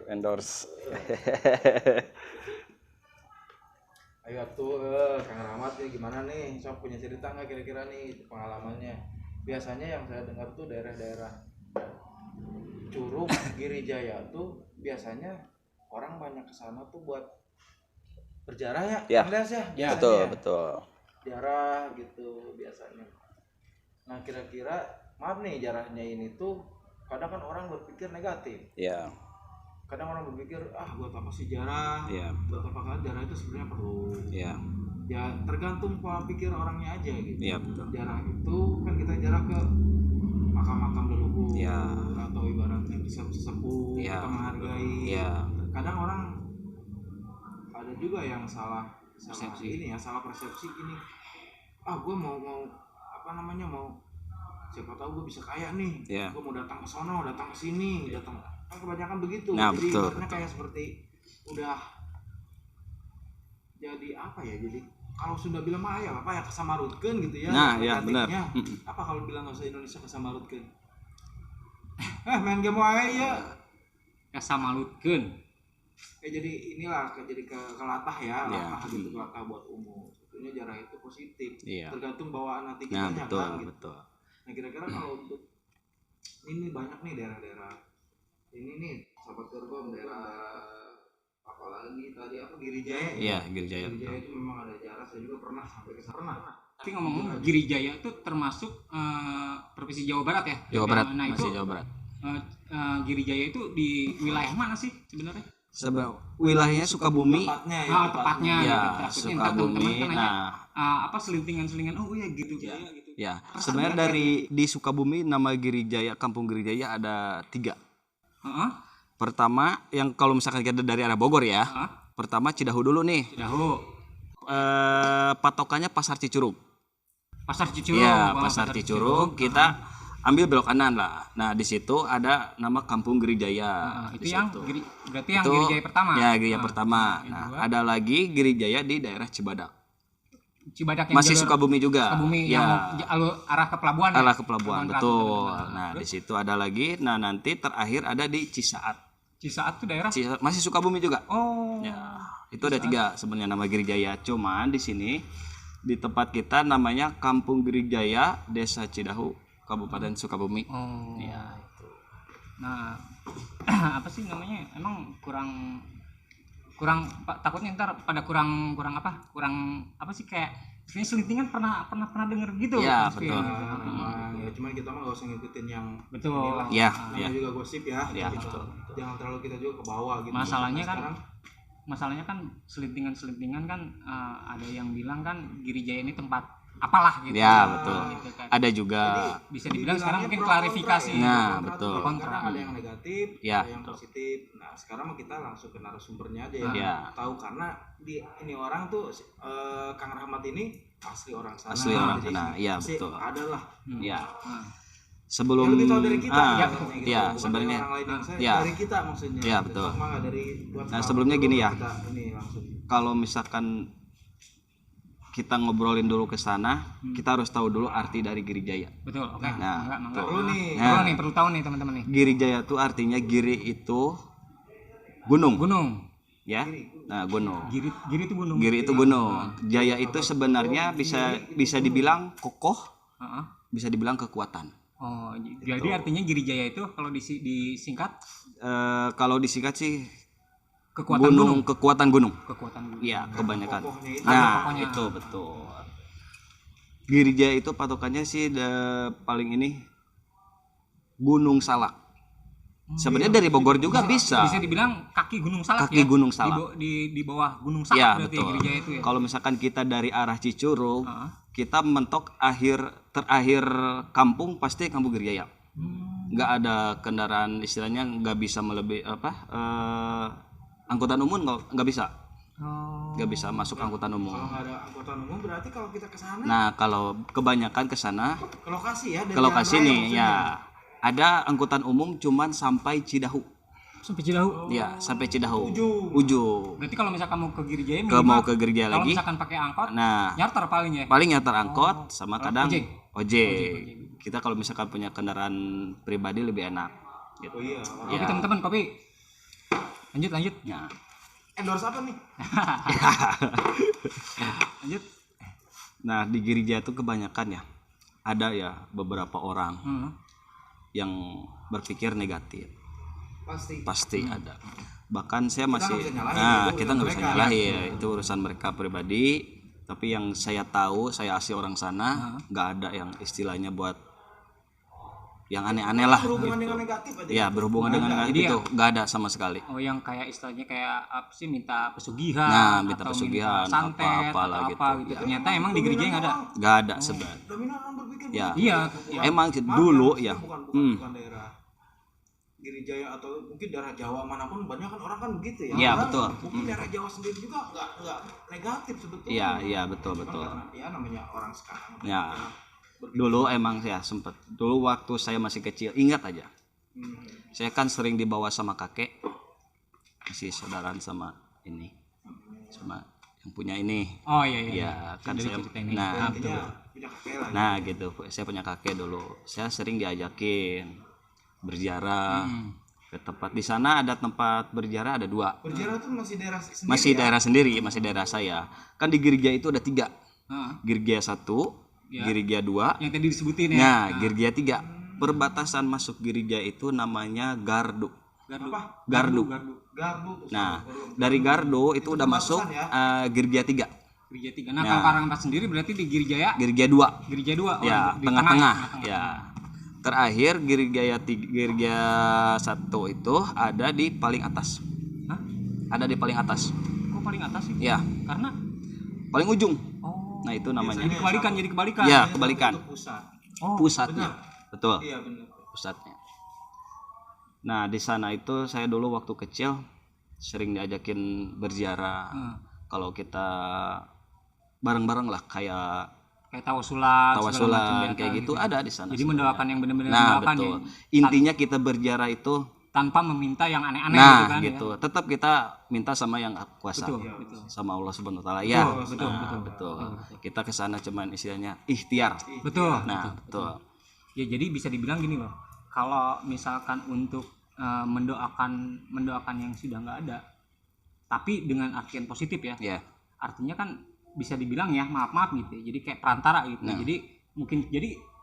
Endorse. Ayo tuh, Kang Rahmat nih gimana nih? Sok punya cerita nggak kira-kira nih pengalamannya? Biasanya yang saya dengar tuh daerah-daerah Curug, Girijaya tuh biasanya orang banyak kesana tuh buat berjarah ya, Ya. Ya, Betul, ya. betul. Jarah gitu biasanya. Nah kira-kira maaf nih jarahnya ini tuh kadang kan orang berpikir negatif. Ya. Kadang orang berpikir buat apa sih jarah? Ya. Buat apa kan jarah itu sebenarnya perlu. Ya. Ya tergantung pola pikir orangnya aja gitu. Ya, betul. Jarah itu kan kita jarah ke makam-makam leluhur Ya. atau ibaratnya sesepuh Ya. kita menghargai. Ya. Kadang orang ada juga yang salah Persepsi. ini ya, salah persepsi ini. Gue mau apa namanya mau siapa tahu gue bisa kaya nih. Ya. Gue mau datang ke sono, datang ke sini, datang kan kebanyakan begitu. Nah, jadi betul, ibaratnya kayak seperti udah jadi apa ya? Jadi kalau sudah bilang mah ya apa ya kesamarutkeun gitu ya. Nah, ya benar. Apa kalau bilang bahasa Indonesia kesamarutkeun? Main game wae ya. Kesamarutkeun. Jadi inilah jadi kelatah ya, Ya. latah gitu, kelatah buat umum. Sebetulnya jarah itu positif. Iya. Tergantung bawaan hati Nah, kitanya betul, kan gitu. betul. Nah, kira-kira kalau untuk ini banyak nih daerah-daerah ini nih sahabat Gerbong daerah apalagi tadi apa Girijaya Iya, Girijaya. Girijaya itu memang ada jarah, saya juga pernah sampai ke sana. Tapi ngomong Girijaya itu termasuk provinsi Jawa Barat ya? Jawa Barat, Nah, itu masih Jawa Barat. Girijaya itu di wilayah mana sih sebenarnya? Wilayahnya Sukabumi. Tepatnya. Ya, Gitu. Ntar teman-teman Sukabumi. kan nanya, Nah, selintingan-selingan. Oh iya gitu. Ya. Gitu. ya. Sebenarnya di Sukabumi nama Girijaya, Kampung Girijaya ada 3. Pertama, yang kalau misalkan kita dari arah Bogor ya. Pertama Cidahu dulu nih. Cidahu. Patokannya Pasar Cicurug. Pasar Cicurug. Ya, Pasar Cicurug. Kita ambil belok kanan lah. Nah, di situ ada nama Kampung Girijaya. Itu di yang situ. berarti yang Girijaya pertama. Ya, Girijaya pertama. Nah, ada lagi Girijaya di daerah Cibadak. Cibadak yang Masih Sukabumi juga. Sukabumi Ya. yang arah ke pelabuhan. Arah ke pelabuhan, betul. Betul. Nah, di situ ada lagi. Nah, nanti terakhir ada di Cisaat. Cisaat itu daerah. Masih Sukabumi juga. Oh. Ya, itu ada 3 sebenarnya nama Girijaya. Cuman di sini di tempat kita namanya Kampung Girijaya, Desa Cidahu, Kabupaten Sukabumi. Oh. Ya. Nah, apa sih namanya? Emang kurang takutnya ntar pada kurang apa sih kayak ini selintingan pernah denger gitu. Ya, pasti. betul. Memang ya cuman kita mah gak usah ngikutin yang Betul. inilah. Ya, Namanya juga gosip ya. Ya, gitu. betul. Jangan terlalu kita juga ke bawah gitu. Masalahnya kan selintingan kan ada yang bilang kan Girijaya ini tempat apalah gitu. Ya, betul. Gitu kan. Ada juga. Jadi bisa dibilang sekarang mungkin klarifikasi. Nah, Kontra betul. tuh, karena ada yang negatif, Ya, ada yang betul. positif. Nah, sekarang mah kita langsung ke narasumbernya aja ya. Ya. Tahu karena ini orang tuh Kang Rahmat ini asli orang sana. Asli orang Jadi sana. Iya, pasti betul. Adalah. Ya. Nah, Sebelum Yang lebih tahu dari kita ya, gitu. ya, Bukan sebenarnya dari orang lain yang saya, ya. dari kita maksudnya. Ya, betul. Tetap mah nggak dari buat Nah, tahu sebelumnya dulu, gini ya. kita ini langsung. kalau misalkan kita ngobrolin dulu ke sana, kita harus tahu dulu arti dari Girijaya. betul. Oke. Nah, Mangga. Perlu nih. Nah. Perlu tahu nih teman-teman nih. Girijaya itu artinya giri itu gunung, Gunung. ya. Nah, gunung. Giri itu gunung. Giri itu gunung. Jaya itu sebenarnya bisa dibilang kokoh, Heeh. bisa dibilang kekuatan. Oh, jadi artinya Girijaya itu kalau disingkat Kalau disingkat sih kekuatan gunung. kekuatan gunung. Kekuatan gunung. Iya, kebanyakan. Pokoknya itu. Nah, pokoknya. itu betul. Girijaya itu patokannya sih paling ini Gunung Salak. Sebenarnya dari Bogor juga bisa. Bisa dibilang kaki Gunung Salak Kaki ya. Gunung Salak. Di bawah Gunung Salak Iya, berarti betul. Girijaya itu ya. Kalau misalkan kita dari arah Cicurug, Heeh. kita mentok terakhir kampung pasti Kampung Girijaya. Nggak ada kendaraan, istilahnya nggak bisa melebihi angkutan umum nggak bisa. Oh. Nggak bisa masuk angkutan umum. Kalau nggak ada angkutan umum berarti kalau kita ke sana Nah, kalau kebanyakan ke sana, ke lokasi ya, dari ke lokasi jalan raya nih maksudnya. ya ada angkutan umum cuman sampai Cidahu. Sampai Cidahu. Ya, sampai Cidahu. Ujung. Ujung. Berarti kalau misalkan mau ke Girijaya Mau ke Girijaya kalau lagi. misalkan pakai angkot Nah, nyarter paling ya. paling nyantar angkot sama Kalau kadang ojek. ojek. Kita kalau misalkan punya kendaraan pribadi lebih enak gitu. Oh iya. Kopi teman-teman, kopi. Lanjut. Ya. Endorse apa nih? Lanjut. Nah, di Girijaya itu kebanyakan ya ada ya beberapa orang Hmm. yang berpikir negatif. Pasti. Ada. Bahkan saya masih nggak bisa nyalahin, itu kita urusan nggak bisa mereka. nyalahin, itu urusan mereka pribadi. Tapi yang saya tahu, saya asli orang sana, nggak ada yang istilahnya buat yang aneh-aneh lah. Berhubungan gitu. dengan negatif aja. Ya, berhubungan dengan negatif Jadi itu nggak ada sama sekali. Oh, yang kayak istilahnya kayak apa sih, minta pesugihan, Nah, minta atau pesugihan, santet, apa-apalah atau apa gitu. gitu. Ya. Ternyata emang di gereja nggak ada. Nggak ada sebenarnya. Dominan orang berpikir Ya. Iya. Emang Maaf, dulu maksudnya ya. bukan daerah Girijaya atau mungkin daerah Jawa manapun banyak kan orang kan begitu ya. Iya, Orang betul. Mungkin daerah Jawa sendiri juga nggak negatif sebetulnya. Iya, iya betul Cuman betul. karena ya namanya orang sekarang. Ya. Dulu emang saya sempet. Dulu waktu saya masih kecil, ingat aja. Saya kan sering dibawa sama kakek, masih saudaraan sama ini, sama yang punya ini. Oh iya. Ya kan Dari saya. cerita ini. Nah, Punya kakek lah. nah gitu. Saya punya kakek dulu. Saya sering diajakin berziarah ke tempat. Di sana ada tempat berziarah ada 2. Berziarah itu masih daerah sendiri. Masih daerah sendiri, masih daerah saya. Kan di Girijaya itu ada 3. Heeh. Girijaya 1, Ya. Girijaya 2. Yang tadi disebutin ya. Nah, Girijaya 3. Perbatasan masuk Girijaya itu namanya Gardu. Gardu. Gardu. Gardu tuh. Nah, dari Gardu itu udah masuk Girijaya 3. Girijaya 3. Nah, kalau Karangpas sendiri berarti di Girijaya Girijaya 2. Girijaya 2. Oh, Ya, di tengah-tengah. tengah. Ya. Terakhir Girijaya 1 itu ada di paling atas. Hah? Ada di paling atas. Kok paling atas sih? Ya, Karena paling ujung. oh, Nah, itu namanya. jadi kebalikan. Ya, kebalikan. Itu pusat. Oh, Pusatnya. Betul. Iya benar. Pusatnya. Nah, di sana itu saya dulu waktu kecil sering diajakin berziarah. Kalau kita bareng-bareng lah kayak kayak tawasulan, segala macam tawasulan biasa kayak gitu ada di sana. Jadi mendoakan yang benar-benar Nah, mendoakan betul. ya. Intinya kita berziarah itu Tanpa meminta yang aneh-aneh nah gitu kan. gitu. Tetap kita minta sama yang kuasa. Betul. Sama Allah Subhanahu wa taala. Ya, betul. Kita ke sana cuman istilahnya ikhtiar. Betul. Nah, betul. Ya, jadi bisa dibilang gini loh. Kalau misalkan untuk mendoakan yang sudah nggak ada, tapi dengan artian positif ya. Ya. Artinya kan bisa dibilang ya maaf gitu. Jadi kayak perantara gitu. Jadi mungkin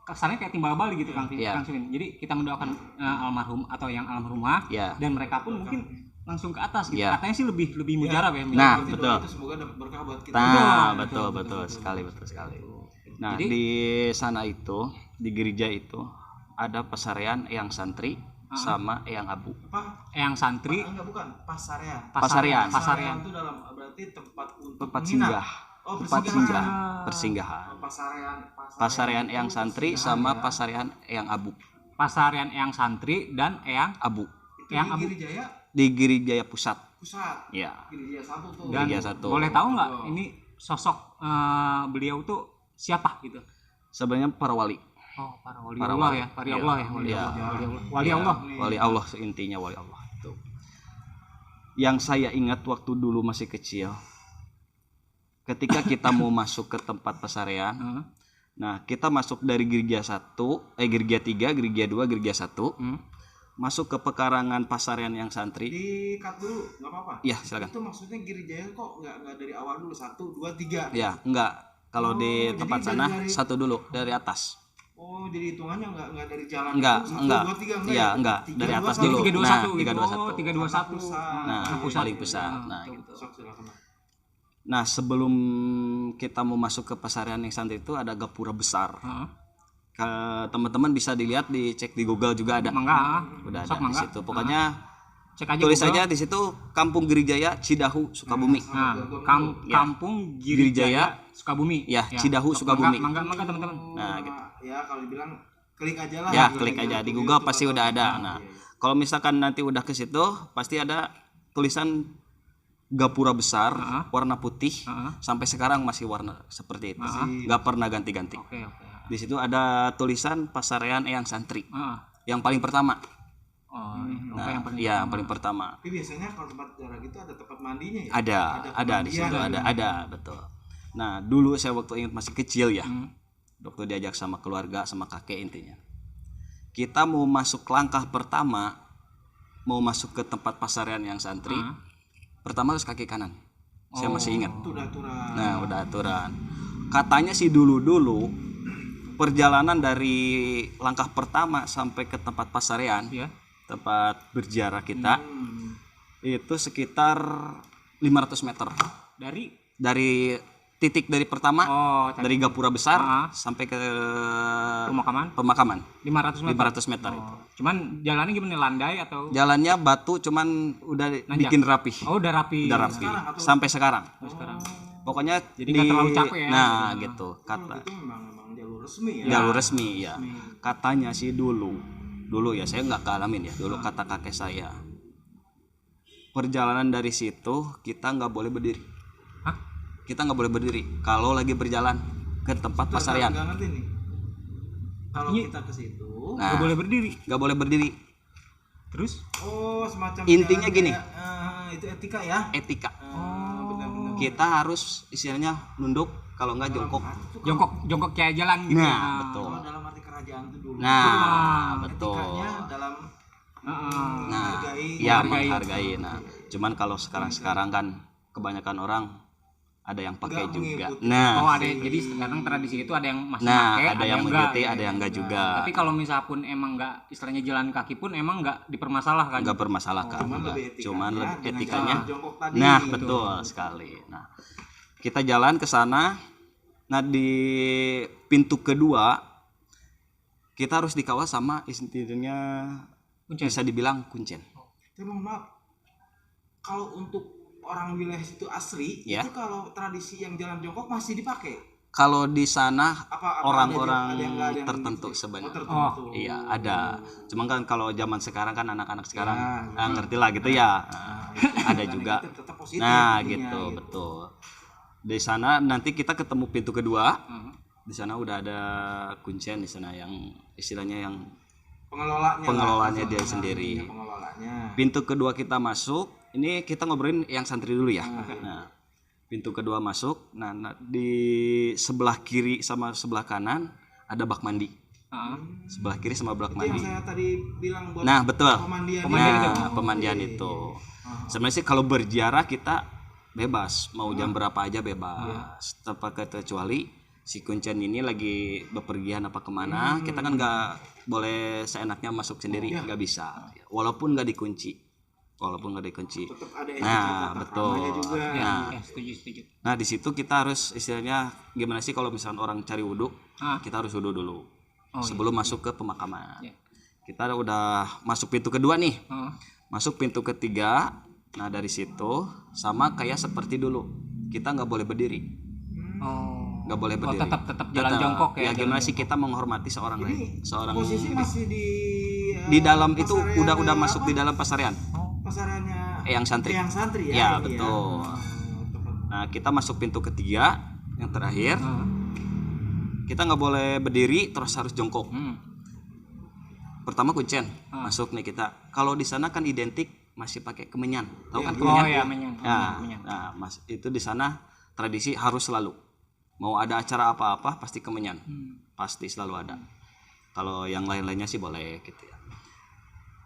kesannya kayak timbal balik gitu Kang Iya. Suwin. Jadi kita mendoakan almarhum atau yang almarhumah Ya. dan mereka pun mungkin langsung ke atas gitu. Iya. Katanya sih lebih mujarab ya. Nah, Berarti betul. doa itu semoga dapat berkah buat kita. Nah, betul sekali. Nah, Jadi- di sana itu di gereja itu ada pesarean yang santri sama yang abu. Apa? Yang santri Enggak, bukan pasarean. Pasarian. Pasarian. Itu dalam berarti tempat untuk Tempat menginap. singgah. Oh, Tempat persinggahan. persinggahan. Oh, pasarean. Pasarean yang santri sama pasarean yang abu. pasarian yang santri dan yang Abu Itu yang di abu. Girijaya di Girijaya Pusat. pusat. Ya. Girijaya 1 tuh. Dan Girijaya 1. boleh tahu nggak ini sosok beliau tuh siapa gitu? Sebenarnya para wali. Oh, para wali Para Allah wali. ya, wali Iya. Allah ya, wali Iya. Allah. Wali Allah. Wali Allah intinya wali Allah itu. Yang saya ingat waktu dulu masih kecil, ketika kita mau masuk ke tempat pesarean, Heeh. nah kita masuk dari Girijaya 1, Girijaya 3, Girijaya 2, Girijaya 1, masuk ke pekarangan pasarean yang santri. Di cut dulu, nggak apa-apa. Iya, silakan. Itu maksudnya Girijaya kok nggak dari awal dulu 1, 2, 3. Ya, enggak. Kalau di jadi tempat sana dari- satu dulu dari atas. Oh, jadi hitungannya nggak dari jalan Enggak, itu, 1, enggak. 2, 3 enggak Iya, ya? enggak. Tiga, Dari dua, atas satu. dulu. 321 Nah, gitu. 321. Oh, 321. Nah, pusat. paling pusat. Nah, Betul, gitu. betul. Sok, silakan. Nah, sebelum kita mau masuk ke Pasarian yang Santri itu ada gapura besar. Heeh. Teman-teman bisa dilihat, dicek di Google juga ada. Mangga. Udah Sok ada di mangga. situ. Pokoknya Cek aja tulis Google. aja di situ Kampung Girijaya Cidahu Sukabumi. Nah, Ya. Kampung Girijaya Sukabumi. Ya, Cidahu, Sok, Sukabumi. Mangga teman-teman. Nah, gitu. Ya kalau dibilang klik aja lah. Ya, Google klik aja di Google Google itu pasti bakal- udah ada. Iya, Nah, iya. kalau misalkan nanti udah ke situ pasti ada tulisan gapura besar warna putih. Sampai sekarang masih warna seperti itu. Nggak pernah ganti-ganti. Oke. Di situ ada tulisan Pasarian Eyang Santri. Heeh. Yang paling pertama. Oh, Nah, yang paling iya, yang paling pertama. Tapi biasanya kalau tempat jarah gitu ada tempat mandinya ya? Ada di pemandian situ ya? ada betul. Nah, dulu saya waktu ingat masih kecil ya. Waktu diajak sama keluarga sama kakek intinya. Kita mau masuk langkah pertama mau masuk ke tempat Pasarian yang Santri. Pertama harus kaki kanan. Saya masih ingat. Itu udah aturan. Nah, udah aturan. Katanya sih dulu perjalanan dari langkah pertama sampai ke tempat Pasarian, ya. tempat berziarah kita, itu sekitar 500 meter. Dari titik dari pertama, dari gapura besar sampai ke pemakaman 500 meter. 500 meter itu. Cuman jalannya gimana, landai atau Jalannya batu cuman udah bikin rapi. Oh, udah rapi. Udah rapi. Sampai sekarang. Sekarang. Pokoknya Jadi nggak terlalu capek ya. Nah, gitu. Kata Itu memang jalur resmi ya. jalur resmi ya. Katanya sih dulu ya, saya nggak kealamin ya. Dulu kata kakek saya. Perjalanan dari situ kita nggak boleh berdiri. Hah? Kita nggak boleh berdiri kalau lagi berjalan ke tempat Pasarian. Nggak ngerti nih. Kalau kita ke situ, Nah, Nggak boleh berdiri. nggak boleh berdiri. Terus? oh semacam Intinya jalan gini. kayak, itu etika ya. Etika. Benar-benar. Kita harus istilahnya nunduk, kalau nggak jongkok. Jongkok kayak jalan gitu. Nah, betul. Kalau dalam arti kerajaan itu dulu. Nah, betul. Etikanya dalam Nah, menghargai. ya menghargai. Nah, cuman kalau sekarang kan kebanyakan orang ada yang pakai Nggak juga. mengikuti. Nah, ada. Jadi sekarang tradisi itu ada yang masih nah pakai, ada yang mengikuti, enggak, ada yang enggak juga. Tapi kalau misal pun emang nggak, istilahnya jalan kaki pun emang nggak dipermasalahkan. Enggak bermasalahkan Cuman juga. lebih etikanya Cuman lebih dengan etikanya. cara jongkok tadi. Nah, Betul. betul sekali. Nah, kita jalan ke sana. Nah, di pintu kedua kita harus dikawal sama istilahnya Kuncen. bisa dibilang kuncen. Tapi mohon maaf, kalau untuk orang wilayah situ asli, Ya. itu kalau tradisi yang jalan jongkok masih dipakai. Kalau di sana Apa orang-orang ada yang nggak, ada yang tertentu gitu? sebenarnya. Tertentu. Iya, ada. Cuma kan kalau zaman sekarang kan anak-anak sekarang Ya, ngerti lah gitu ya. itu Ada bukan juga. negatif, tetap positif Nah, intinya, gitu, betul. Di sana nanti kita ketemu pintu kedua. Di sana udah ada kuncen di sana yang istilahnya yang pengelolanya dia sendiri. Pengelolanya. Pintu kedua kita masuk. Ini kita ngobrolin yang santri dulu ya. Nah, pintu kedua masuk. Nah, di sebelah kiri sama sebelah kanan ada bak mandi. Sebelah kiri sama bak Itu mandi. yang saya tadi bilang buat Nah, betul. pemandian. Nah, pemandian itu. Sebenarnya sih kalau berziarah kita bebas, mau jam berapa aja bebas. Tanpa kecuali si kuncen ini lagi bepergian apa kemana, kita kan nggak boleh seenaknya masuk sendiri, nggak bisa. Walaupun nggak dikunci. Tetap ada etika Nah, tata betul. kramanya juga. Nah, Setuju. nah di situ kita harus istilahnya gimana sih kalau misalnya orang cari wudhu, kita harus wudhu dulu sebelum masuk ke pemakaman. Iya. Kita udah masuk pintu kedua nih, masuk pintu ketiga. Nah dari situ sama kayak seperti dulu, kita nggak boleh berdiri, nggak boleh berdiri. Tetap jalan jongkok ya. Gimana sih kita menghormati seorang lain, seorang Posisi masih di dalam itu pasariannya udah masuk apa? di dalam pasarian. Pasariannya Yang santri. Yang santri ya. Ya, berarti betul. Nah kita masuk pintu ketiga yang terakhir. Kita nggak boleh berdiri, terus harus jongkok. Pertama kuncen, masuk nih kita. Kalau di sana kan identik masih pakai kemenyan, tahu kan kemenyan? Oh ya, menyan. Nah, mas itu di sana tradisi harus selalu. Mau ada acara apa-apa pasti kemenyan, pasti selalu ada. Kalau yang lain-lainnya sih boleh gitu ya.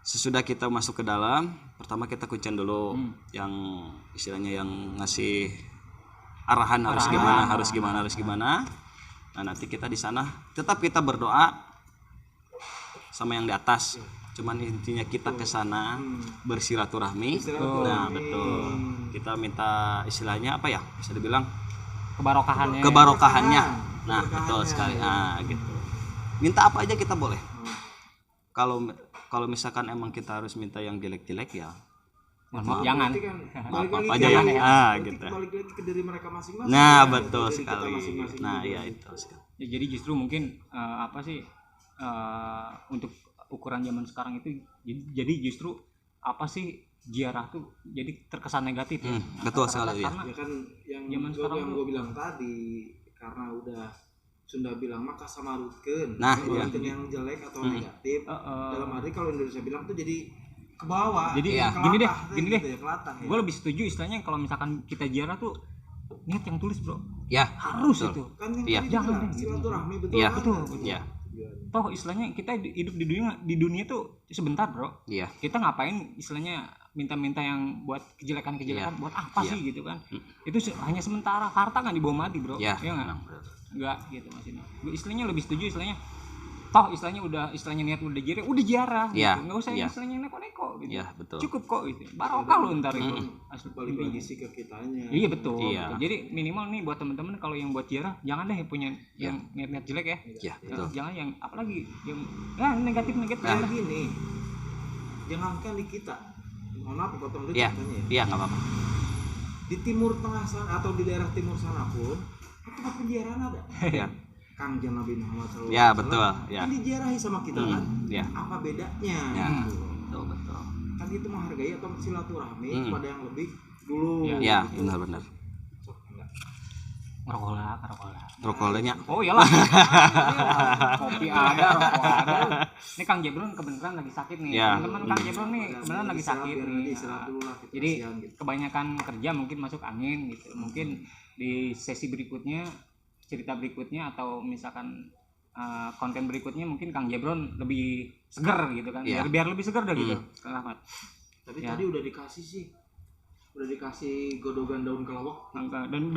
Sesudah kita masuk ke dalam, pertama kita kuncen dulu, yang istilahnya yang ngasih arahan harus gimana. Nah nanti kita di sana tetap kita berdoa sama yang di atas. Cuman intinya kita ke sana bersilaturahmi. Nah betul. Kita minta istilahnya apa ya? Bisa dibilang kebarokahannya. Nah betul sekali. Nah gitu. Minta apa aja kita boleh. Kalau misalkan emang kita harus minta yang jelek-jelek ya. Maaf, jangan. Apa aja ya. Gitu. Balik lagi ke diri mereka masing-masing. Nah kan? betul Dari kita sekali. masing-masing Nah juga. iya itu sekali. Ya, jadi justru mungkin apa sih untuk ukuran zaman sekarang itu jadi justru apa sih ziarah tuh jadi terkesan negatif ya. Betul Rata-rata sekali, ya. karena Ya kan yang zaman sekarang yang tuh- gue bilang tadi, karena udah Sunda bilang maka samarutkeun. Nah, Samarutkeun yang jelek atau negatif. Dalam arti kalau Indonesia bilang tuh jadi ke bawah. Jadi Iya. gini deh, kelatah, gini gitu deh. ya, kelatah ya. Gue lebih setuju istilahnya kalau misalkan kita ziarah tuh niat yang tulis bro, Ya harus betul. itu. Kan yang Iya. tadi Jangan bilang, deh. silaturahmi betul Iya. banget. Betul. Ya Toh istilahnya kita hidup di dunia tuh sebentar bro. iya. Kita ngapain istilahnya minta-minta yang buat kejelekan-kejelekan buat apa Iya. sih gitu kan? Itu hanya sementara, harta kan dibawa mati bro. Ya. Iya nggak? Memang, betul. Enggak gitu maksudnya. Gue istilahnya lebih setuju istilahnya. Toh istilahnya niat udah ziarah Iya, gitu. Enggak usah iya. istilahnya neko-neko gitu. Iya, betul. Cukup kok gitu. Barokah lu ntar itu. Asli Balik lagi sih ke kitanya. Iya betul, Iya. betul. Jadi minimal nih buat teman-teman kalau yang buat ziarah jangan deh punya yang niat-niat jelek ya. Iya, betul. Jangan yang apalagi yang negatif-negatif. Nah, gini, jangankan di kita, mohon maaf potong dulu Iya. contohnya ya. Iya, enggak apa-apa. Di timur tengah sana atau di daerah timur sana pun tempat penjarahan ada. Iya. Kangjeng Nabi Muhammad SAW. Ya, betul, ya. Kan diziarahi sama kita kan. Ya. Apa bedanya? Ya. Gitu. Betul. Kan itu menghargai atau silaturahmi Hmm. kepada yang lebih dulu. Ya. Ya, gitu. benar-benar. Sok, enggak. Ngerokok lah. Rokolnya. Oh iyalah. Kopi ada, rokok ada. Ini Kang Jebron kebenaran lagi sakit nih. Ya. Teman-teman Kang Jebron nih kebenaran lagi Istirahat, sakit biar nih. nanti istirahat dulu lah, kita Jadi kasihan gitu. kebanyakan kerja mungkin masuk angin gitu. Mungkin di sesi berikutnya, cerita berikutnya atau misalkan konten berikutnya mungkin Kang Jebron lebih seger gitu kan. Iya. Biar lebih seger dah gitu. Kang Ahmad. Tapi Ya. tadi udah dikasih sih. Udah dikasih godogan daun kelawak. Dan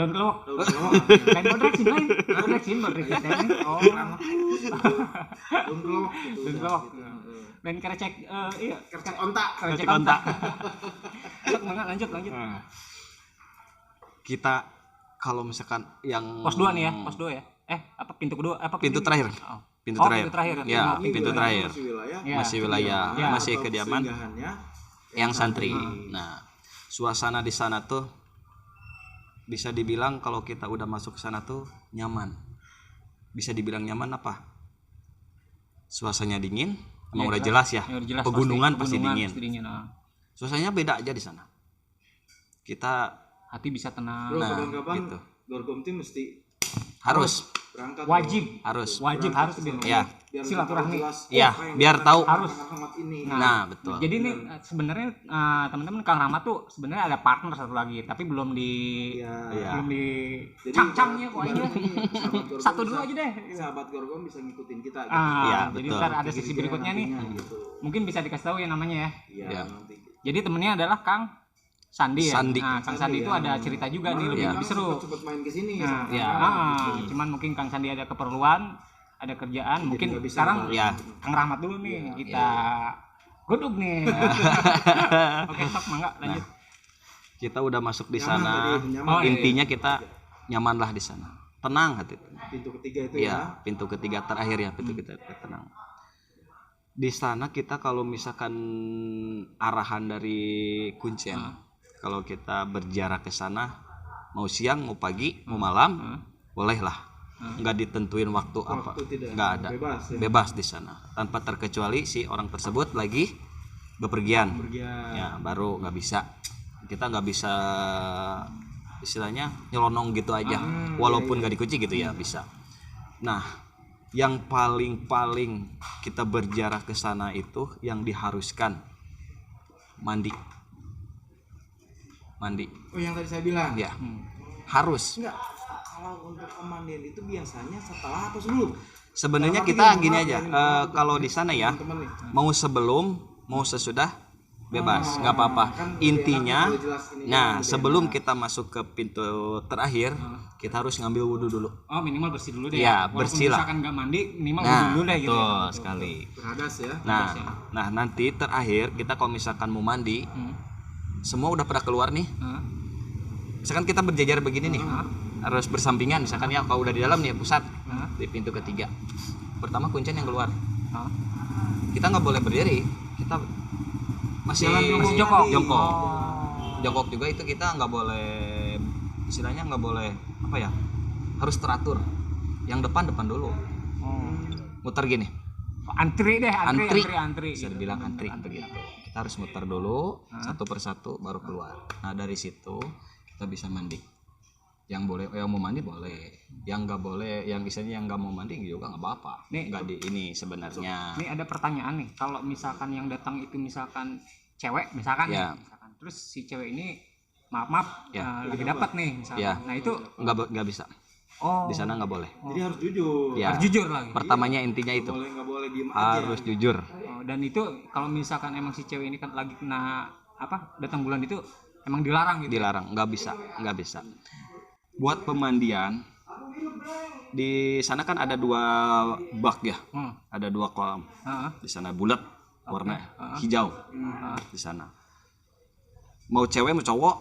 kelawak. Daun kelawak. Lain bodreksin lain. Bodreksin ini. Oh. Daun kelawak gitu. Daun udah, kelawak. gitu. Heeh. Dan kerecek iya, Kercek ontak. kerecek kontak. kontak. Lanjut. Kita kalau misalkan yang Pos 2 nih ya, pos 2 ya. Apa pintu kedua? Pintu terakhir. Oh. Pintu Oh, terakhir. pintu terakhir. Ya, Ini pintu wilayah. terakhir. Masih wilayah. Ya. Masih wilayah, Ya. masih Atau kediaman singgahannya yang santri. Nah, suasana di sana tuh bisa dibilang kalau kita udah masuk ke sana tuh nyaman. Bisa dibilang nyaman apa? Suasananya dingin, emang Ya, udah jelas ya. Ya, udah jelas Pegunungan pasti dingin. ah. Suasananya beda aja di sana. Kita Hati bisa tenang. Bro, Nah, kapan-kapan gitu. Gorgom tim mesti harus berangkat. Wajib. harus Harus Ya. Biar silaturahmi. Iya, biar tahu. Harus. ini. Nah, betul. Jadi ini sebenarnya teman-teman Kang Rahmat tuh sebenarnya ada partner satu lagi, tapi belum di Iya. belum di Jadi cang-cangnya kok ibarat aja. nih, sahabat Gorgom Satu dulu bisa- aja deh. Sahabat Gorgom bisa ngikutin kita gitu. Iya, Jadi betul. ntar ada sesi Kira-kira berikutnya nih. nantinya gitu. Mungkin bisa dikasih tahu ya namanya ya. Iya, Iya. nanti. Jadi temennya adalah Kang Sandi ya. Sandi. Nah, Kang Sandi itu ya. ada cerita juga nih Kemarin lebih, dia lebih seru. Cepet main ke sini Nah, sama ya. Kang. Cuman mungkin Kang Sandi ada keperluan, ada kerjaan. Mungkin nggak bisa sekarang Ya. Kang Rahmat dulu nih kita godok nih. Oke, sok mangga lanjut. Kita udah masuk di Nyaman sana. tadi, nyaman. Oh, iya. Intinya kita nyamanlah di sana. Tenang hati. Pintu ketiga itu Iya, ya. pintu ketiga terakhir ya, pintu kita tenang. Di sana kita kalau misalkan arahan dari kuncen, kalau kita berjarak ke sana, mau siang, mau pagi, mau malam, bolehlah. Nggak ditentuin waktu apa, tidak, nggak ada. bebas ya. Bebas di sana, tanpa terkecuali si orang tersebut lagi bepergian. Ya, baru nggak bisa. Kita nggak bisa istilahnya nyelonong gitu aja, walaupun nggak dikunci gitu ya bisa. Nah, yang paling kita berjarak ke sana itu yang diharuskan mandi. Oh, yang tadi saya bilang. Ya, harus. Enggak. Kalau untuk pemandian itu biasanya setelah atau sebelum? Sebenarnya Dalam arti kita gini, gini mohon aja, maaf ya, ini mohon maaf kalau untuk di sana ya, teman-teman nih. mau sebelum, mau sesudah, bebas, nggak apa-apa. Intinya, Kan udah jelas ini nah kan sebelum kita masuk ke pintu terakhir, kita harus ngambil wudhu dulu. Oh, minimal bersih dulu deh. Iya, Walaupun bersih lah. misalkan nggak mandi, minimal Nah, wudhu dulu deh gitu. betul Ya. sekali. Berhadas ya. Nah nanti terakhir kita kalau misalkan mau mandi, semua udah pada keluar nih. Misalkan kita berjajar begini nih, harus bersampingan. Misalkan ya kalau udah di dalam nih pusat di pintu ketiga. Pertama kuncen yang keluar. Kita nggak boleh berdiri, kita masih jongkok. Jongkok juga itu kita nggak boleh, istilahnya nggak boleh apa ya, harus teratur. Yang depan dulu, muter gini. Antri deh, antri. Bisa dibilang antri begitu. Kita harus muter dulu satu persatu baru keluar. Nah dari situ kita bisa mandi. Yang boleh, yang mau mandi boleh, yang nggak boleh, yang istilahnya yang nggak mau mandi juga nggak apa-apa. Nih, nggak di ini sebenarnya. Ini ada pertanyaan nih, kalau misalkan yang datang itu misalkan cewek, misalkan, Ya. misalkan terus si cewek ini maaf Ya. lagi dapat nih, misalkan. Ya. Nah itu, Nggak bisa. oh, Di sana nggak boleh. Jadi harus jujur. Ya. harus jujur lagi. Pertamanya intinya itu Nggak boleh diem aja. harus jujur. Oh, dan itu kalau misalkan emang si cewek ini kan lagi kena apa datang bulan itu emang dilarang gitu. Dilarang, nggak bisa. Buat pemandian di sana kan ada 2 bak ya, ada 2 kolam. Di sana bulat warna hijau di sana. Mau cewek mau cowok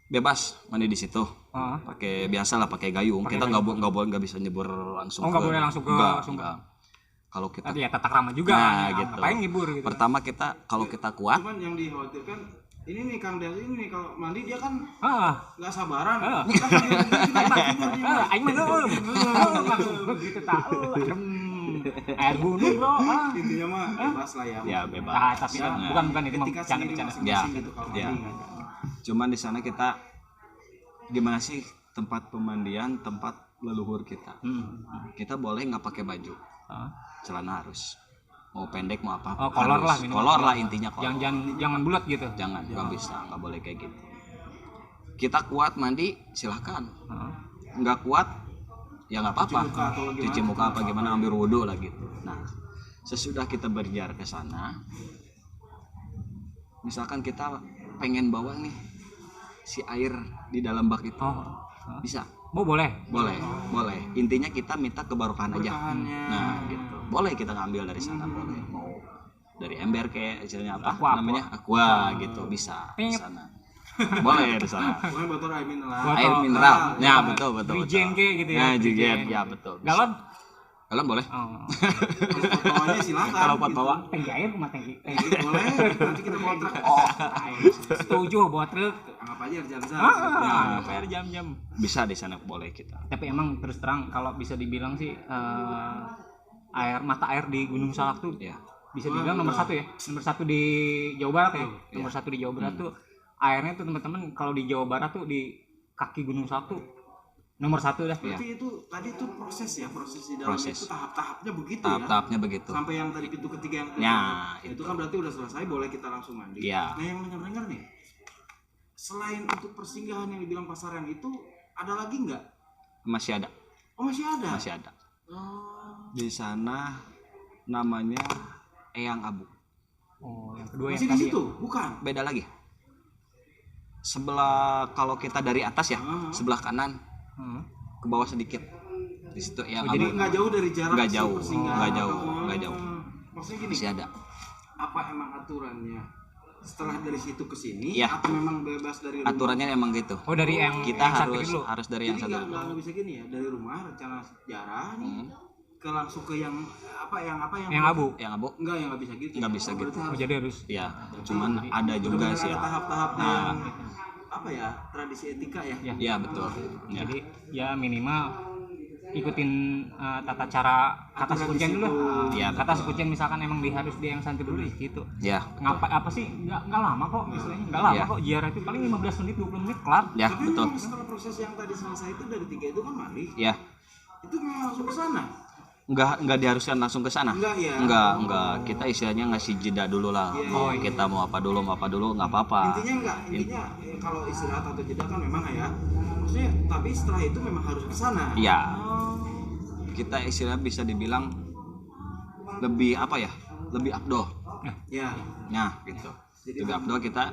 bebas mandi di situ. Pakai biasalah pakai gayung. Kita nggak bisa nyebur langsung. Nggak boleh langsung ke enggak. Kalau kita Tadi ya tata krama juga. Nah, gitu. Ngapain ngibur gitu. Pertama kalau kita kuat, Cuman yang dikhawatirkan ini nih Kang Del ini kalau mandi dia kan Heeh. nggak sabaran. Aing mah langsung begitu tahu. Air gunung, Bro. Intinya mah bebas lah ya. ya bebas. Ah, tapi bukan itu mah Etika jangan sendiri bercanda. masing-masing Ya, gitu kalau ya. mandi kan. Cuman di sana kita gimana sih tempat pemandian, tempat leluhur kita. Kita boleh nggak pakai baju, celana harus. Mau pendek mau apa? Oh, kolor harus. lah minimal. Kolor lah intinya kolor. Yang jangan bulat gitu. Jangan, nggak bisa, nggak boleh kayak gitu. Kita kuat mandi silahkan. Nggak kuat ya nggak apa-apa. Cuci muka apa gimana, ambil wudhu lah gitu. Nah sesudah kita berjarak ke sana, misalkan kita pengen bawa nih si air di dalam bak itu, bisa. Oh, boleh. Boleh. Intinya kita minta kebarokahan aja. Keberkahannya. Nah, gitu. Boleh kita ngambil dari sana, boleh. Mau dari ember kayak istilahnya apa? Aqua. Namanya aqua gitu, bisa di sana. Boleh di sana. Pokoknya botol air mineral. Air mineral. Ya, betul. Rijen kayak gitu ya. Nah, Rijen. jigen. Ya, betul. bisa. Galon? Galon boleh. Oh. Kalau fotonya silakan. Kalau buat bawa Tangki air rumah tangki. Boleh. Nanti kita kontrak. Setuju buat truk. Anggap aja jam-jam. PR jam-jam. bisa di sana boleh kita. Tapi emang terus terang kalau bisa dibilang sih mata air di Gunung Salak tuh Ya. bisa dibilang nomor 1 ya. Nomor 1 di Jawa Barat ya. Nomor 1 di Jawa Barat tuh airnya tuh teman-teman kalau di Jawa Barat tuh di kaki Gunung Salak tuh nomor 1 dah. Berarti itu tadi tuh proses di dalam Proses. itu tahap-tahapnya begitu ya. Tahap-tahapnya begitu. Sampai yang tadi pintu ketiga yang Ya, itu kan berarti udah selesai, boleh kita langsung mandi. Ya. Nah yang dengar-dengar nih, selain untuk persinggahan yang dibilang pasaran itu ada lagi nggak? Masih ada. Oh masih ada. Masih ada. Oh, Di sana namanya Eyang Abu. Oh, yang kedua masih yang di tadi. situ, bukan? Beda lagi. Sebelah kalau kita dari atas ya, sebelah kanan ke bawah sedikit. Di situ Eyang Jadi Abu. nggak jauh dari jarak Nggak si jauh, persinggahan. nggak jauh, Oh. nggak jauh. Maksudnya gini, Masih ada. apa emang aturannya? Setelah dari situ ke sini, Iya. atau memang bebas dari rumah? Aturannya emang gitu. Oh, dari yang Kita yang satu harus dulu. harus dari yang Jadi satu. nggak bisa gini ya, dari rumah rencana sejarah nih ke langsung ke yang Yang abu. Yang Abu enggak yang nggak bisa gitu. nggak bisa gitu. Berarti Oh, harus jadi harus Ya, cuman ada juga benar-benar sih. ada tahap-tahapnya Nah. yang apa ya, tradisi etika ya. Ya. Ya betul. Ya. Jadi ya minimal ikutin tata cara kata Aturan sekuncen di dulu. situ. Iya, Kata betul. sekuncen misalkan emang harus dia yang santri dulu gitu. Ya. Ngapa apa sih nggak lama kok istilahnya nggak lama Iya. kok ziarah itu paling 15 menit 20 menit kelar. Ya, Tapi betul. memang setelah proses yang tadi selesai itu dari 3 itu kan mandi. Ya. Itu memang langsung ke sana. Enggak diharuskan langsung ke sana. Enggak ya. Enggak. Kita istilahnya ngasih jeda dulu lah. Iya, Oh, kita mau apa dulu nggak apa-apa. Intinya kalau istirahat atau jeda kan memang ya. Maksudnya tapi setelah itu memang harus ke sana. Iya. Oh. Kita istilah bisa dibilang lebih apa ya? Lebih abdoh. Ya. Nah, gitu. lebih afdol kita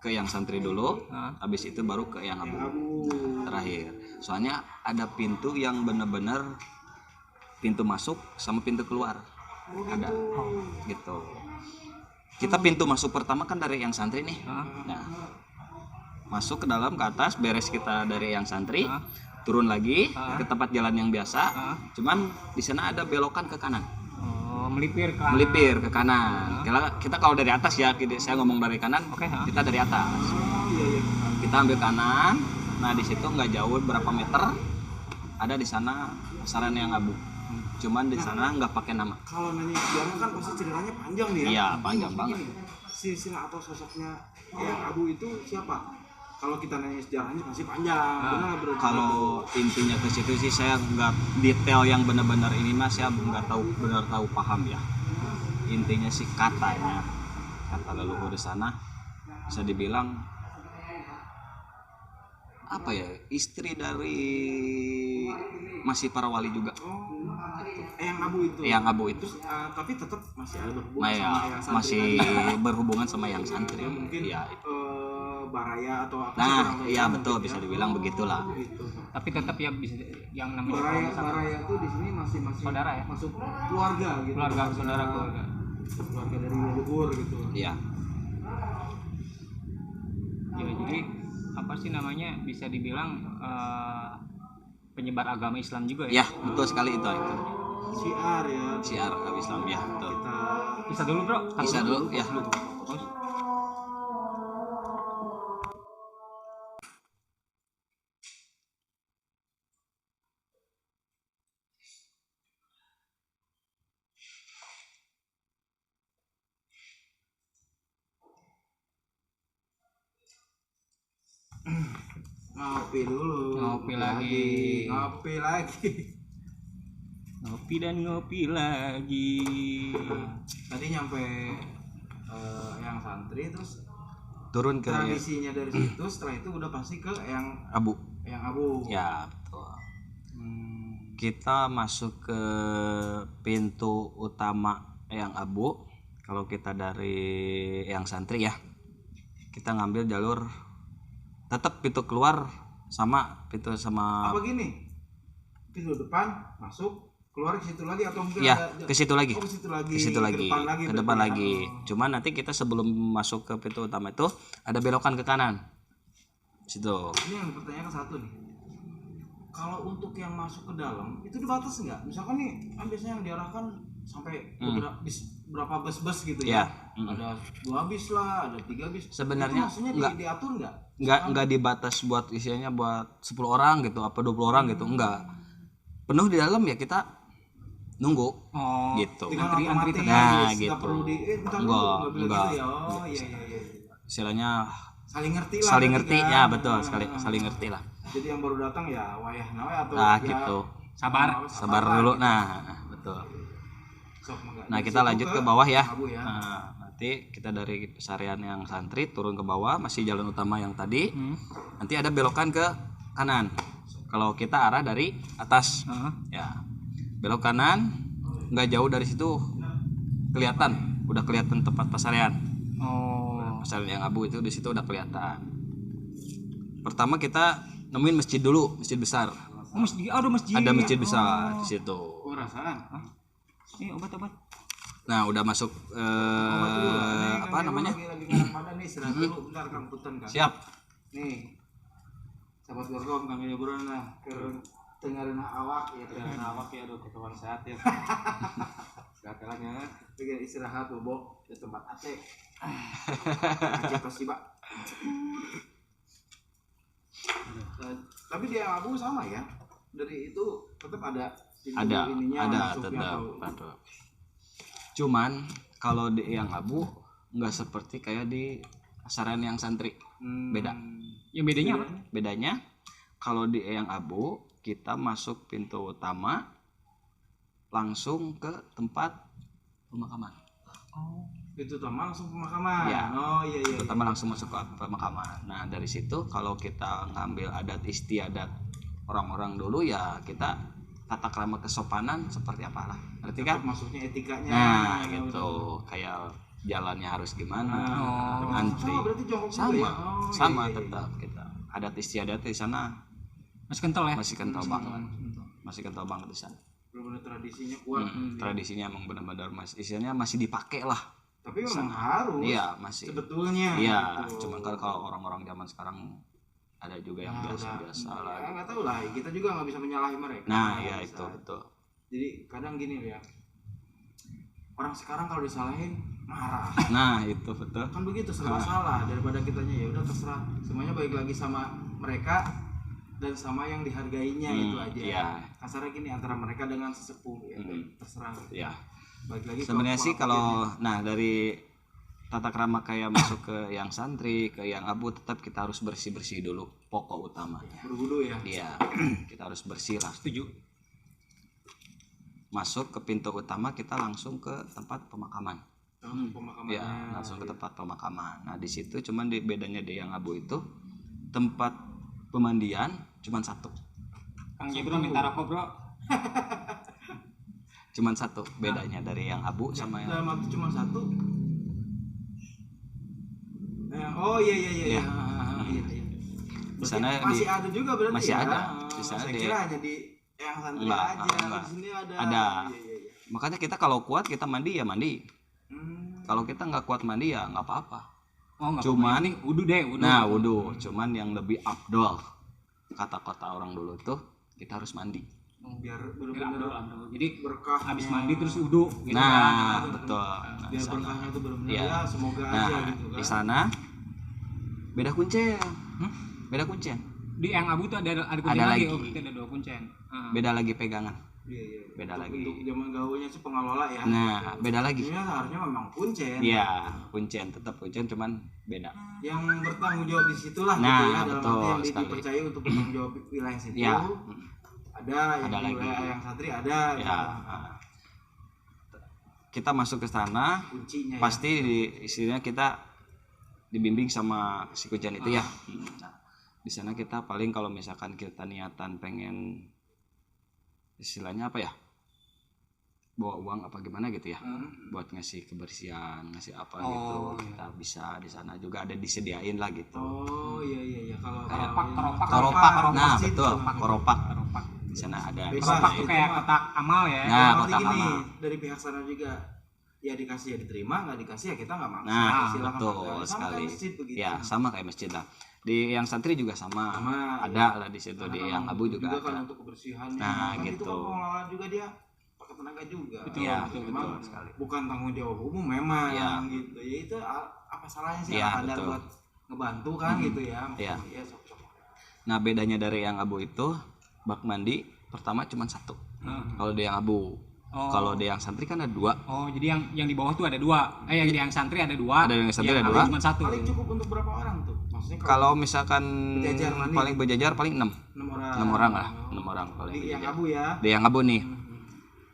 ke yang santri dulu, habis itu baru ke yang abu terakhir. Soalnya ada pintu yang benar-benar pintu masuk sama pintu keluar, ada gitu. Kita pintu masuk pertama kan dari yang santri nih, nah masuk ke dalam ke atas, beres kita dari yang santri, turun lagi ke tempat jalan yang biasa, cuman di sana ada belokan ke kanan. Melipir ke kanan. Kita kalau dari atas ya, saya ngomong dari kanan, kita dari atas. Kita ambil kanan. Nah di situ nggak jauh berapa meter, ada di sana sarana yang abu. Cuman di sana nggak pakai nama. Kalau nanya sejarah kan pasti ceritanya panjang nih ya. Iya panjang banget. Silsilah atau sosoknya yang abu itu siapa? Kalau kita nanya sejarahnya pasti panjang. Benar berarti. Kalau intinya ke situ sih saya nggak detail yang benar-benar ini mas, saya nggak tahu paham ya. Intinya sih katanya kata leluhur di sana bisa dibilang apa ya, istri dari masih para wali juga. Yang abu itu. Yang abu itu. Tapi tetap masih ada berhubungan Nah, sama yang santri. masih berhubungan sama yang santri. Ya, mungkin Ya. Baraya atau apa Nah, sih, iya betul bisa dibilang begitulah. gitu. Tapi tetap ya bisa yang namanya Baraya tuh di sini masih saudara ya, masuk keluarga gitu. keluarga Keluarga dari leluhur gitu. Iya. Ya jadi apa sih namanya, bisa dibilang penyebar agama Islam juga ya. Ya, betul sekali itu. Syiar ya. Syiar agama Islam ya, betul. Bisa dulu bro. Bisa dulu ya. Ngopi dulu. Ngopi lagi. Ngopi dan ngopi lagi. Tadi nyampe yang santri, terus Turun ke tradisinya dari situ. Setelah itu udah pasti ke yang abu. abu. Ya, betul. Kita masuk ke pintu utama yang abu. Kalau kita dari yang santri ya, kita ngambil jalur tetap pintu keluar sama Apa gini? Pintu depan masuk, keluar ke situ lagi atau mungkin ya ada ke situ lagi. ke situ lagi. Ke situ lagi. Ke depan berarti lagi. ya. Cuman nanti kita sebelum masuk ke pintu utama itu ada belokan ke kanan. Situ. Ini yang pertanyaan satu nih. Kalau untuk yang masuk ke dalam itu dibatas nggak? Misalkan nih kan biasanya yang diarahkan sampai berapa bus gitu ya. Ada 2 bis lah, ada 3 bis. Sebenarnya itu maksudnya enggak. Diatur nggak? Enggak dibatas buat isinya buat 10 orang gitu apa 20 orang gitu, enggak. Penuh di dalam ya kita nunggu. Gitu. Antri Nah, nggak gitu. perlu Enggak. gitu ya. Oh iya. Istilahnya Saling ngerti lah. saling berarti ngerti kan. ya, betul sekali, saling ngerti lah. Jadi yang baru datang ya wayah nawe atau Nah, ya, gitu. Sabar dulu. gitu. Nah, betul. Sok, mangga. Nah, Dari kita situ lanjut ke bawah ya. Abu ya. Nah, nanti kita dari pesarian yang santri turun ke bawah, masih jalan utama yang tadi. Nanti ada belokan ke kanan. Kalau kita arah dari atas, ya belok kanan, nggak jauh dari situ udah kelihatan tempat pesarian. Pesarian yang abu itu di situ udah kelihatan. Pertama kita nemuin masjid dulu, masjid besar. Masjid. Ada masjid besar di situ. Perasaan. Ini obat-obat. Nah, udah masuk apa namanya? Lagi pada nih istirahat dulu bentar Kang Puten kan. Siap. Nih. Sahabat Gorgom kami liburan lah ke tengareuna awak ya, aduh ketuan sehat ya. Sekarang ya, bikin istirahat bobo di tempat Aceh. Aceh Kosiba. Tapi dia abu sama ya. Dari itu tetap ada ininya, masuknya tetap atau- ada. Cuman kalau di yang abu nggak seperti kayak di pesarian yang santri. Beda. Yang bedanya apa? Bedanya kalau di yang abu kita masuk pintu utama langsung ke tempat pemakaman. Itu utama langsung pemakaman. Ya. Oh iya. Pertama langsung masuk ke pemakaman. Nah dari situ kalau kita ngambil adat istiadat orang-orang dulu ya kita tata krama kesopanan seperti apalah. Berarti kan? Maksudnya etikanya. Nah gitu kayak jalannya harus gimana, Oh. antri. Sama berarti jongkok juga Sama, ya? Oh, sama iya. tetap kita. Adat istiadat di sana Masih kental ya? masih kental banget, masih kental banget di sana. Benar-benar tradisinya kuat. Tradisinya emang benar-benar istilahnya masih dipakai lah. Tapi memang harus. Iya masih. Sebetulnya. Iya, gitu. cuman kan kalau orang-orang zaman sekarang ada juga yang biasa-biasa lah. Ya, nggak tahu lah. Kita juga nggak bisa menyalahi mereka. Nah, Nggak ya bisa. itu betul. Jadi kadang gini ya. Orang sekarang kalau disalahin marah. Nah, itu betul. Kan begitu serba salah daripada kitanya ya udah terserah. Semuanya balik lagi sama mereka dan sama yang dihargainya itu aja. iya. Kasarnya gini antara mereka dengan sesepuh ya. Terserah. Ya. Balik lagi ke Sebenarnya sih pola kalau nah dari tata krama kayak masuk ke yang santri, ke yang abu tetap kita harus bersih-bersih dulu pokok utama. pikirnya. Berwudu ya. Iya, kita harus bersih lah. Setuju. Masuk ke pintu utama kita langsung ke tempat pemakaman. Pemakamannya. Ya, langsung ke tempat pemakaman. Nah, di situ cuman bedanya di yang abu itu tempat pemandian cuman satu. Kang Jebro minta rokok, Bro. Cuman satu bedanya dari yang abu sama yang Dalam waktu cuma satu. Oh iya. Iya. Iya. Di sana Masih ada juga berarti masih ya? ada. Oh, Di sana saya di- kira hanya di yang santri Enggak, aja. enggak. Di sini ada. Ada. Iya. Makanya kita kalau kuat kita mandi ya mandi. Hmm. Kalau kita nggak kuat mandi ya nggak apa-apa. Oh, enggak. Cuman wudu deh, wudu. nah wudhu, cuman yang lebih afdol kata-kata orang dulu tuh kita harus mandi. Biar Kira benar-benar abdul. Jadi berkah. habis mandi terus wudu gitu Nah, kan. betul. Nah, di Biar sana. berkahnya itu benar-benar Iya. ya semoga Nah, aja gitu kan. di sana beda kuncen. Beda kuncen. Di yang abu tuh ada kuncen Ada lagi. lagi. Oh, kita ada 2 kuncen. Beda lagi pegangan. Iya. Beda Untuk- lagi. Untuk zaman gaulnya sih pengelola ya. Nah, beda lagi. Ini seharusnya memang kuncen. Iya, kuncen tetap kuncen cuman beda. Yang bertanggung jawab di situlah Nah, gitu ya. Dalam betul arti yang sekali. dipercaya untuk bertanggung jawab wilayah situ. Iya. Ada yang Ada di lagi. wilayah yang santri ada. Ya. gitu. Kita masuk ke sana Kuncinya pasti istilahnya kita dibimbing sama si kuncen itu ya. Nah, di sana kita paling kalau misalkan kita niatan pengen istilahnya apa ya? Bawa uang apa gimana gitu ya. Buat ngasih kebersihan, ngasih apa gitu. Kita bisa di sana juga ada disediain lah gitu. Oh iya. Kalau Keropak. Nah, masjid betul. itu. Koropak. Keropak. Di sana ada Bebas. Keropak disediain. tuh kayak kotak amal ya. Nah, Berarti kotak gini, amal. dari pihak sana juga ya dikasih ya diterima, nggak dikasih ya kita nggak maksa. Nah, Silakan betul pakai. Sama sekali. kayak masjid begitu. Ya, sama kayak masjid lah. Di yang santri juga sama. Ada lah di situ di yang abu juga kan ada. untuk kebersihannya. Nah, Kan gitu. Itu kan pengelola juga dia pakai tenaga juga. Betul, Iya, betul, Memang betul sekali. bukan tanggung jawab umum memang Iya. gitu. Ya itu apa salahnya sih Iya, ada betul. buat ngebantu kan gitu ya. Iya. Ya sok-sok. Nah, bedanya dari yang abu itu bak mandi pertama cuma satu. Kalau di yang abu. Oh. Kalau di yang santri kan ada dua. Oh, jadi yang di bawah tuh ada 2. Yang di yang santri ada 2. Ada yang santri ada abu 2. cuma 1. Paling cukup untuk berapa orang tuh? Maksudnya Kalau misalkan Berjajar mandi. paling berjajar paling 6. 6 orang. 6 orang lah, 6 orang paling Di yang berjajar. abu ya. Di yang abu nih.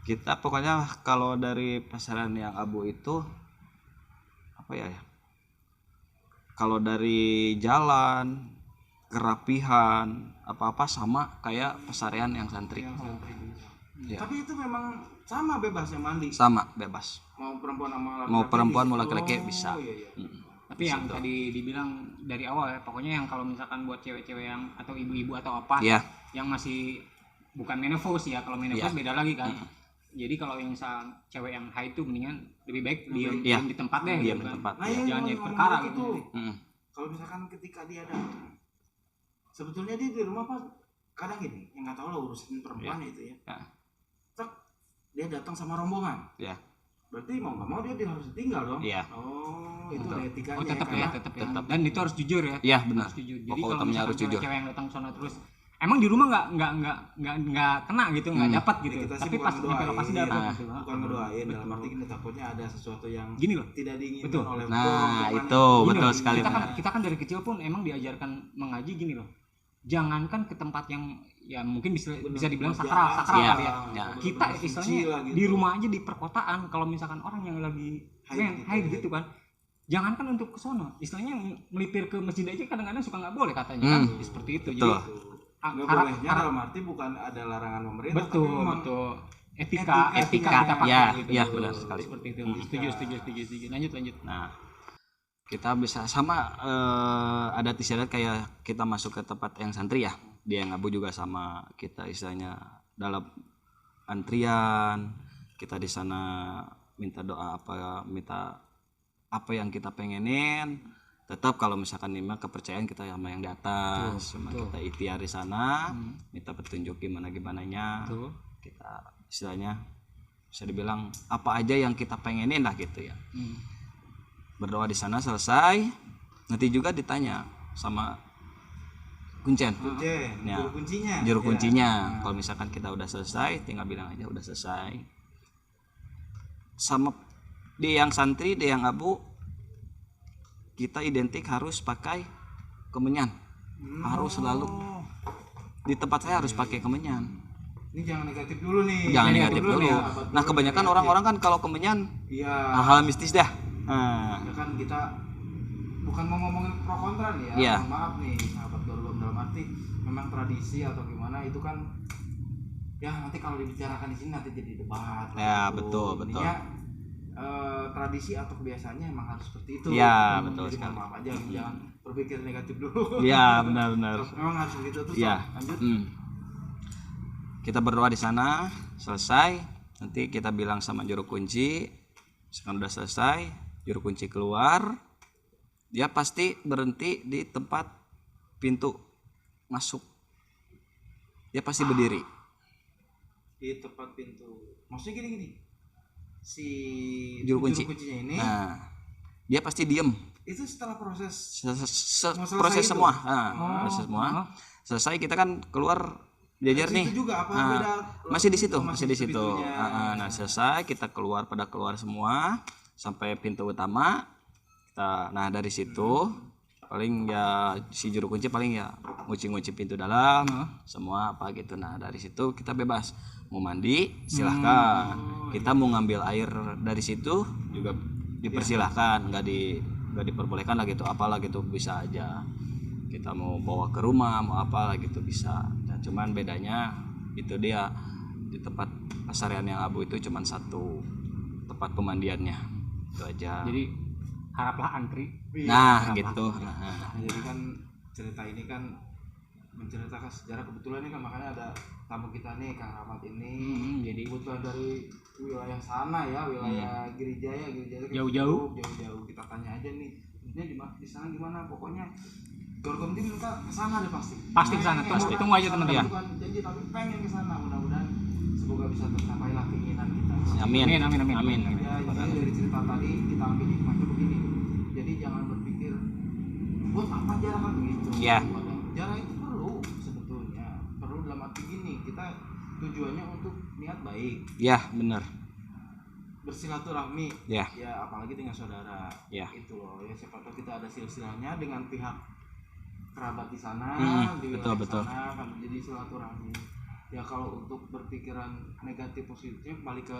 Kita pokoknya kalau dari pasaran yang abu itu apa ya? Kalau dari jalan, kerapihan, apa-apa sama kayak pasarean yang santri. Ya. Tapi itu memang sama bebasnya mandi. Sama, bebas. Mau perempuan sama laki-laki. Mau perempuan mau bisa. laki-laki Oh, bisa. Iya. Tapi yang tadi dibilang dari awal ya, pokoknya yang kalau misalkan buat cewek-cewek yang atau ibu-ibu atau apa Iya. yang masih bukan menopause ya, kalau menopause Iya. beda lagi kan. Jadi kalau yang cewek yang haid itu mendingan lebih baik diam Iya. di tempat deh. Diam gitu di kan. tempat. Nah, Iya. iya, Jangan jadi ngomong perkara gitu. gitu. Mm. Kalau misalkan ketika dia datang, sebetulnya dia di rumah apa? Kadang gini, yang nggak tahu lah urusin perempuan itu ya. Ya. Tek, dia datang sama rombongan. Ya. Berarti mau nggak mau dia harus tinggal dong. Iya. Oh, itu Betul. ada etikanya. Oh, tetap ya, karena tetap ya. tetap. Dan itu harus jujur ya. Iya, benar. Harus jujur. Jadi Pokok kalau utamanya misalkan harus jujur. cewek yang datang sono terus emang di rumah nggak kena gitu, nggak dapat gitu. kita sih Tapi bukan pas nyampe lokasi ngedoain. dapat Nah, gitu. bukan ngedoain dalam arti gini takutnya ada sesuatu yang Gini loh. tidak diinginkan Betul. oleh Nah, rombongan itu Gini betul loh, sekali. benar. kita kan dari kecil pun emang diajarkan mengaji gini loh. Jangankan ke tempat yang ya mungkin bisa dibilang sakral Iya, kali ya. Ya. Kita Bener-bener istilahnya suci lah gitu. di rumah aja di perkotaan kalau misalkan orang yang lagi haid gitu kan. Jangankan untuk ke sono, istilahnya melipir ke masjid aja kadang-kadang suka nggak boleh katanya kan. Seperti itu. Betul. Jadi Nggak harap- bolehnya harap- dalam arti bukan ada larangan pemerintah betul, tapi memang betul. etika kita pakai ya gitu. ya benar sekali. Seperti itu. Setuju. Lanjut. Nah, kita bisa sama adat istiadat kayak kita masuk ke tempat yang santri ya, dia yang abu juga sama kita istilahnya dalam antrian, kita di sana minta doa minta apa yang kita pengenin, tetap kalau misalkan memang kepercayaan kita sama yang di atas, cuma kita ikhtiar di sana, minta petunjuk gimananya, kita istilahnya bisa dibilang apa aja yang kita pengenin lah gitu ya. Berdoa di sana selesai, nanti juga ditanya sama kuncen ya, juru kuncinya. Kalau misalkan kita udah selesai, tinggal bilang aja udah selesai. Sama di yang santri, di yang abu, kita identik harus pakai kemenyan, harus selalu di tempat saya harus pakai kemenyan. Ini jangan negatif dulu nih. Jangan negatif dulu. Nah, kebanyakan orang-orang kan kalau kemenyan hal-hal mistis dah. Ya kan kita bukan mau ngomongin pro kontra nih ya. Iya. Maaf nih sahabat Gorgom, dalam arti memang tradisi atau gimana itu kan ya nanti kalau dibicarakan di sini nanti jadi debat. Ya, gitu. betul. Intinya, tradisi atau kebiasaannya emang harus seperti itu. Ya, betul jadi sekali. maaf aja, jangan berpikir negatif dulu. Iya, benar-benar. Memang harus begitu tuh. Iya. Lanjut. Kita berdoa di sana, selesai, nanti kita bilang sama juru kunci, sekarang udah selesai, juru kunci keluar, dia pasti berhenti di tempat pintu masuk, dia pasti berdiri Di tempat pintu. Maksudnya gini, si juru kunci. kuncinya ini, Nah, dia pasti diem. itu setelah proses Proses itu? semua, proses semua. Selesai kita kan keluar jajar nih. Itu juga apa Nah, beda? masih di situ, masih di situ. pintunya. Nah, selesai kita keluar semua sampai pintu utama. Nah, dari situ paling ya si juru kunci paling ya nguci-nguci pintu dalam, semua apa gitu. Nah, dari situ kita bebas mau mandi silahkan. Kita mau ngambil air dari situ juga dipersilahkan, nggak diperbolehkan lah gitu, apalah gitu bisa aja. Kita mau bawa ke rumah mau apalah gitu bisa. Nah, cuman bedanya itu dia di tempat pasarian yang abu itu cuman satu tempat pemandiannya itu aja. Jadi haraplah antri. Nah gitu. Nah, jadi kan cerita ini kan menceritakan sejarah, kebetulan ini kan makanya ada tamu kita nih Kang Rahmat ini. Jadi Kebetulan dari wilayah sana ya, wilayah Girijaya Jauh-jauh. Kita tanya aja nih, ini di sana gimana? Pokoknya Gorgom tim kita kesana deh pasti. Pasti kesana, tunggu aja teman-teman. Bukan janji tapi pengen kesana, mudah-mudahan semoga bisa tercapai lah keinginan kita. Amin. Amin. Ya, jadi dari cerita tadi kita ambil hikmahnya begini. Jadi jangan berpikir buat apa jarak kan begitu. Iya. Jarak itu perlu sebetulnya. Perlu dalam arti gini, kita tujuannya untuk niat baik, Ya benar. bersilaturahmi. Ya. Ya apalagi dengan saudara. Ya. Itu loh. Ya siapa tahu kita ada silsilahnya dengan pihak kerabat di sana, di betul, wilayah betul. sana kan menjadi silaturahmi. Ya kalau untuk berpikiran negatif positifnya balik ke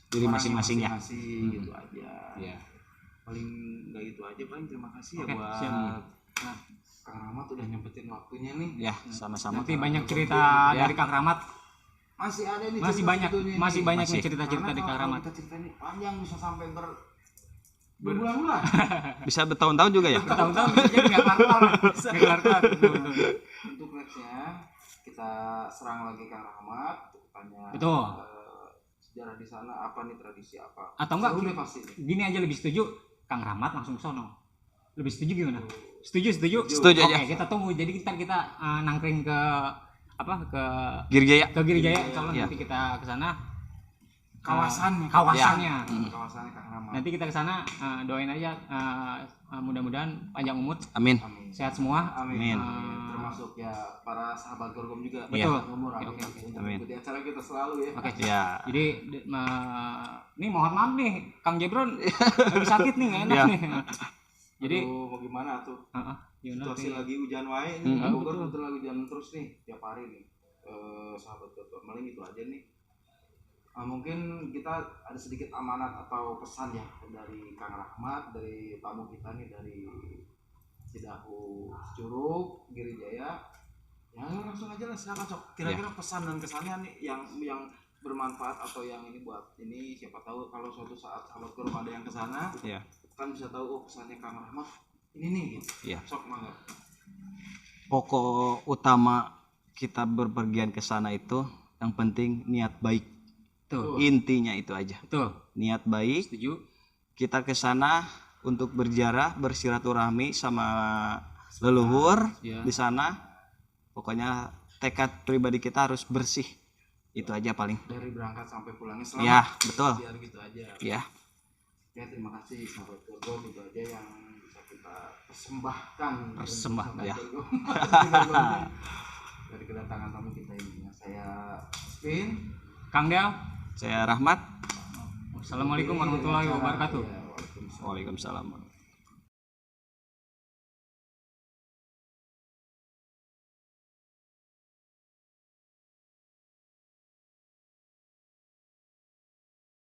Diri orang masing-masing ya. gitu aja. Ya. Paling nggak itu aja, paling terima kasih Oke, ya buat siap. Kang Rahmat udah nyempetin waktunya nih. Ya sama-sama. Nanti banyak cerita Ya. dari Kang Rahmat. Masih ada nih Masih cerita banyak sebetulnya masih nih. banyak nih Masih. cerita-cerita Karena dari Kang kalau Rahmat. kita cerita ini panjang bisa sampai berbulan-bulan. Bisa bertahun-tahun juga ya. Tahun-tahun bisa jadi nggak kelar-kelar. Betul. Untuk nextnya kita serang lagi Kang Rahmat untuk tanya Betul. sejarah di sana apa nih, tradisi apa. Atau enggak Seru deh pasti. gini aja lebih setuju Kang Rahmat langsung ke sono. Lebih setuju gimana? Setuju. Setuju aja. Oke, kita tunggu. Jadi kita nangkring ke ke Girijaya. Girijaya. Insyaallah Iya. nanti kita ke sana. Kawasannya. Kawasannya. Kawasannya Kang Rahmat. Nanti kita ke sana doain aja mudah-mudahan panjang umur, Amin. Amin. sehat semua. Amin. Amin. Termasuk ya para sahabat Gorgom juga. Iya. Betul. Umur Oke, amin. oke. Untuk Amin. ikuti acara kita selalu ya. Oke. Ya. Jadi ini mohon maaf nih Kang Jebron lagi sakit nih, nggak enak Iya. nih. Jadi Aduh, mau gimana tuh? gimana Situasi nih? lagi hujan wae nih. Hmm. Bogor Betul. betul lagi hujan terus nih tiap hari nih. Sahabat Gorgom, paling itu aja nih. Mungkin kita ada sedikit amanat atau pesan ya dari Kang Rahmat, dari tamu kita nih dari Cidahu Curug, Girijaya. Ya langsung aja lah, silakan Cok. Kira-kira pesan dan kesannya nih yang bermanfaat atau yang ini buat ini, siapa tahu kalau suatu saat sahabat guru ada yang kesana Iya. kan bisa tahu oh pesannya Kang Rahmat ini nih gitu. Iya. Sok mangga. Pokok utama kita berpergian ke sana itu yang penting niat baik. Tuh. Intinya itu aja. Betul. Niat baik. Setuju. Kita ke sana untuk berziarah, bersilaturahmi sama leluhur Iya. di sana. Pokoknya tekad pribadi kita harus bersih. Itu aja paling. Dari berangkat sampai pulangnya selamat. Ya, betul. Biar gitu aja. Ya. Ya terima kasih sahabat Gorgo, itu aja yang bisa kita persembahkan. Persembahkan, untuk ya. sahabat Gorgo. Dari kedatangan tamu kita ini. Saya Spin. Kang Del. Saya Rahmat. Assalamualaikum warahmatullahi wabarakatuh. Ya, waalaikumsalam. Waalaikumsalam.